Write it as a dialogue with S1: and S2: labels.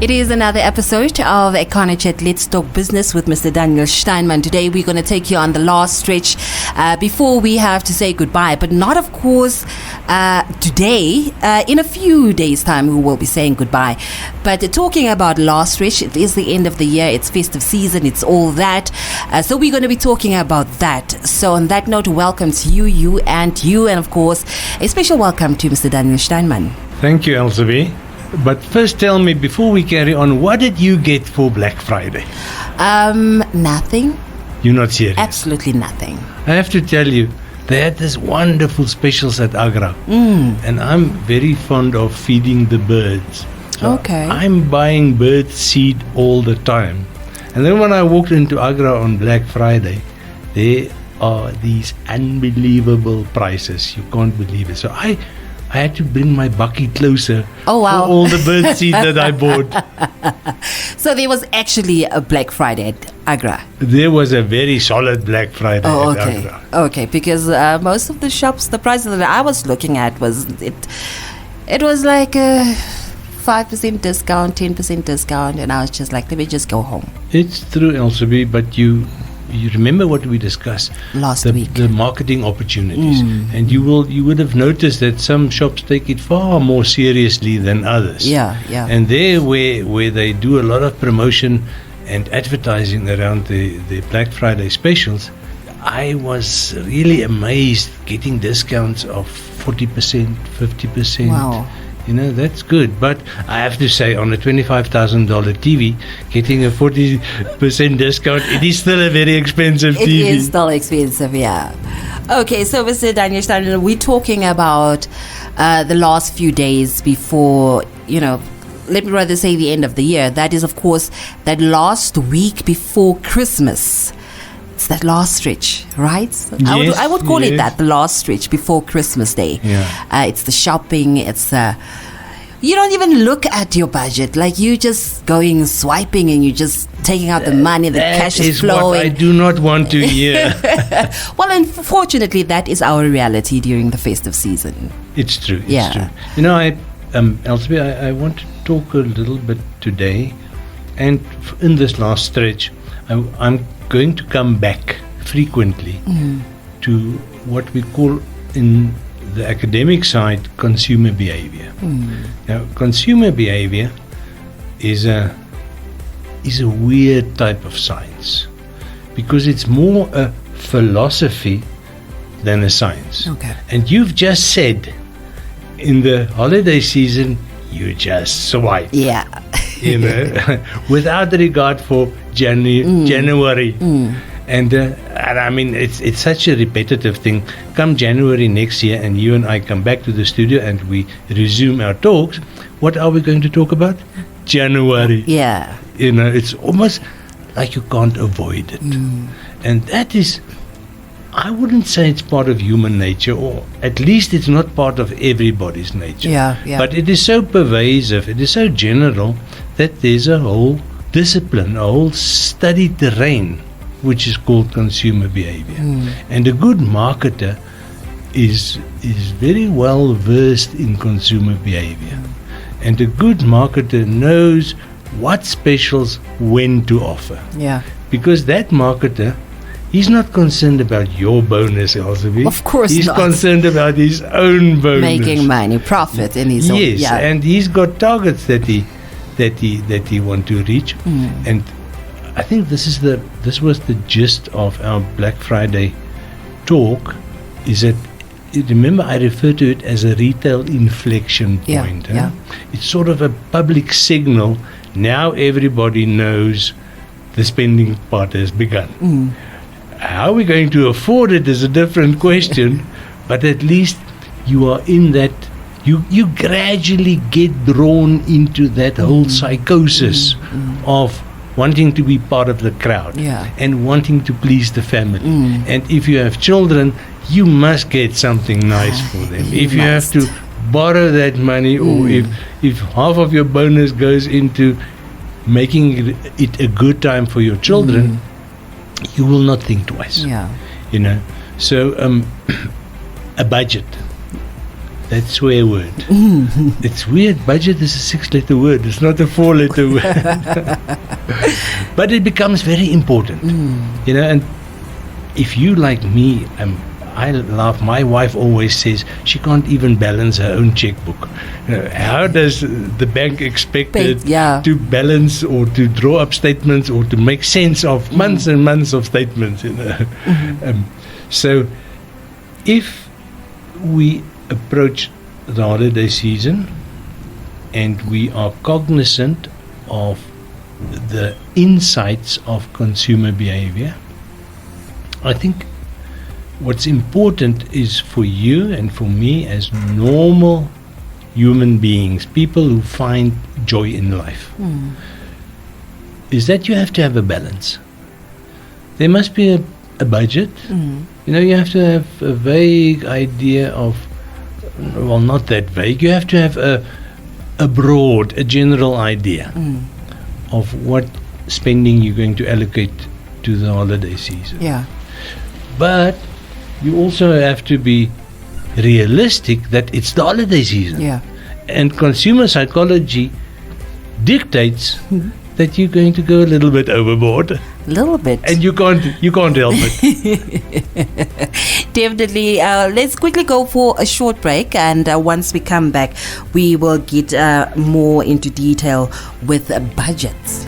S1: It is another episode of Econo Chat Let's Talk Business with Mr. Daniel Steinman. Today we're going to take you on the last stretch before we have to say goodbye, but not of course today. In a few days time we will be saying goodbye, but talking about last stretch, it is the end of the year, it's festive season, it's all that, so we're going to be talking about that. So on that note, welcome to you and of course a special welcome to Mr. Daniel Steinman.
S2: Thank you, Elsevier. But first tell me, before we carry on, what did you get for Black Friday?
S1: Nothing.
S2: You're not serious?
S1: Absolutely nothing.
S2: I have to tell you, they had this wonderful specials at Agra. And I'm very fond of feeding the birds. So
S1: Okay.
S2: I'm buying bird seed all the time. And then when I walked into Agra on Black Friday, there are these unbelievable prices. You can't believe it. So I had to bring my bucket closer
S1: Oh, wow.
S2: for all the bird seed that I bought.
S1: So there was actually a Black Friday at Agra.
S2: There was a very solid Black Friday
S1: Oh,
S2: at
S1: okay.
S2: Agra.
S1: Okay, because most of the shops, the prices that I was looking at was it was like a 5% discount, 10% discount, and I was just like, let me just go home.
S2: It's true, Elsevier, but you remember what we discussed
S1: Last week.
S2: the marketing opportunities, and you would have noticed that some shops take it far more seriously than others.
S1: Yeah.
S2: And there where they do a lot of promotion and advertising around the Black Friday specials, I was really amazed getting discounts of 40%, 50%.
S1: Wow.
S2: You know, that's good. But I have to say, on a $25,000 TV, getting a 40% discount, it is still a very expensive
S1: It
S2: TV.
S1: is still expensive, yeah. Okay, so Mr. Daniel Steiner, we're talking about the last few days before, let me rather say the end of the year. That is, of course, that last week before Christmas. It's that last stretch, right?
S2: Yes,
S1: I would call it
S2: yes.
S1: that, the last stretch before Christmas Day.
S2: Yeah.
S1: It's the shopping, it's you don't even look at your budget, like you just going swiping and you just taking out the money, the cash is
S2: That is what I
S1: flowing.
S2: do not want to hear.
S1: Well, unfortunately, that is our reality during the festive season.
S2: It's true. It's
S1: Yeah.
S2: true. You know, Elsevier, I want to talk a little bit today, and in this last stretch, I'm going to come back frequently to what we call in the academic side consumer behavior. Now, consumer behavior is a weird type of science because it's more a philosophy than a science.
S1: Okay.
S2: And you've just said in the holiday season, you just swipe.
S1: Yeah.
S2: Without regard for January. And I mean, it's such a repetitive thing. Come January next year and you and I come back to the studio and we resume our talks, what are we going to talk about? January.
S1: Yeah.
S2: It's almost like you can't avoid it. And that is, I wouldn't say it's part of human nature, or at least it's not part of everybody's nature.
S1: Yeah.
S2: But it is so pervasive, it is so general, that there's a whole discipline, a whole study terrain, which is called consumer behavior. And a good marketer is very well versed in consumer behavior. And a good marketer knows what specials when to offer.
S1: Yeah.
S2: Because that marketer, he's not concerned about your bonus, Elsevier.
S1: Of course
S2: he's
S1: not.
S2: concerned about his own bonus.
S1: Making money, profit in his own.
S2: Yes,
S1: Yeah.
S2: and he's got targets that he want to reach. And I think this was the gist of our Black Friday talk. Is that, remember, I refer to it as a retail inflection
S1: Yeah,
S2: point.
S1: yeah.
S2: It's sort of a public signal. Now everybody knows the spending part has begun. How are we going to afford it is a different question, but at least you are in that, you gradually get drawn into that whole psychosis of wanting to be part of the crowd and wanting to please the family. And if you have children, you must get something nice for them. If you have to borrow that money, or if half of your bonus goes into making it a good time for your children, you will not think twice.
S1: Yeah.
S2: So a budget. that swear word. It's weird. Budget is a 6-letter word. It's not a 4-letter word. But it becomes very important. You know, and if you like me, I laugh. My wife always says she can't even balance her own checkbook. You know, how does the bank expect it to balance or to draw up statements or to make sense of months and months of statements? You know? So if we approach the holiday season and we are cognizant of the insights of consumer behavior, I think what's important is for you and for me as normal human beings, people who find joy in life, is that you have to have a balance. There must be a budget. You know, you have to have a vague idea of, well, not that vague. You have to have a broad, a general idea of what spending you're going to allocate to the holiday season.
S1: Yeah.
S2: But you also have to be realistic that it's the holiday season.
S1: Yeah.
S2: And consumer psychology dictates that you're going to go a little bit overboard.
S1: A little bit.
S2: And you can't help it.
S1: Definitely. Let's quickly go for a short break, and once we come back, we will get more into detail with budgets.